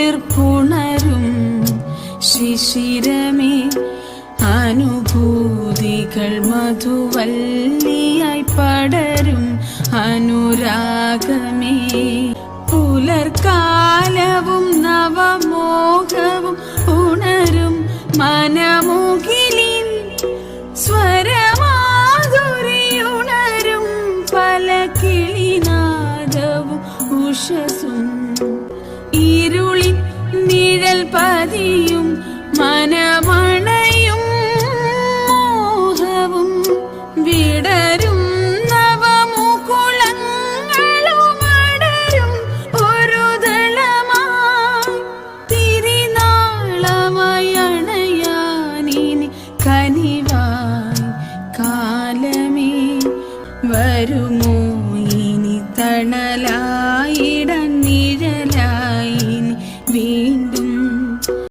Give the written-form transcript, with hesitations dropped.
കുളിർപ്പുണരും ശിശിരമേ അനുഭൂതികൾ മധുവല്ലിയായി പടരും അനുരാഗമേ പുലർക്കാലവും നവമോഹവും ഉണരും മനമുകിലിൻ സ്വരമാധുരിയുണരും പല കിളിനാദവും ഉഷസും ഇരുളിൻ നിഴൽ പതിയും മനമണയും മോഹവും വിടരും നവമുകുളങ്ങളുമടരും ഒരു ദളമായി തിരിനാളമായി അണയാനിനി കനിവായി കാലമേ വരുമോ ഇനി തണലായിട നിഴ